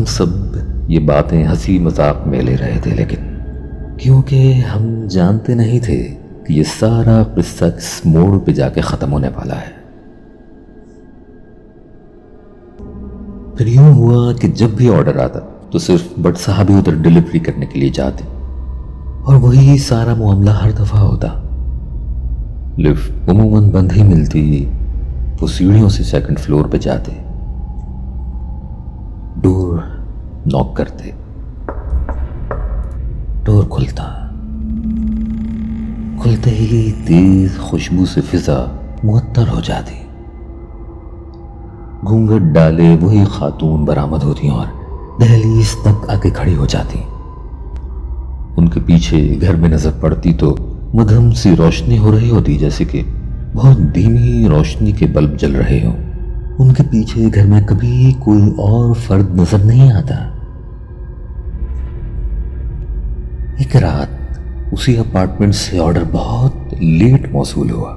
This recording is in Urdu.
ہم سب یہ باتیں ہنسی مذاق میں لے رہے تھے، لیکن کیونکہ ہم جانتے نہیں تھے کہ یہ سارا قصہ اس موڑ پہ جا کے ختم ہونے والا ہے۔ پھر یوں ہوا کہ جب بھی آرڈر آتا تو صرف بٹ صاحب ہی ادھر ڈیلیوری کرنے کے لیے جاتے، اور وہی سارا معاملہ ہر دفعہ ہوتا۔ لفٹ عموماً بند ہی ملتی، وہ سیڑھیوں سے سیکنڈ فلور پہ جاتے، ڈور ناک کرتے، ڈور کھلتا، کھلتے ہی تیز خوشبو سے فضا معطر ہو جاتی۔ گھونگھٹ ڈالے وہی خاتون برآمد ہوتی اور دہلیز تک آ کے کھڑی ہو جاتی۔ ان کے پیچھے گھر میں نظر پڑتی تو مدھم سی روشنی ہو رہی ہوتی، جیسے کہ بہت دھیمی روشنی کے بلب جل رہے ہوں۔ ان کے پیچھے گھر میں کبھی کوئی اور فرد نظر نہیں آتا۔ ایک رات اسی اپارٹمنٹ سے آرڈر بہت لیٹ موصول ہوا۔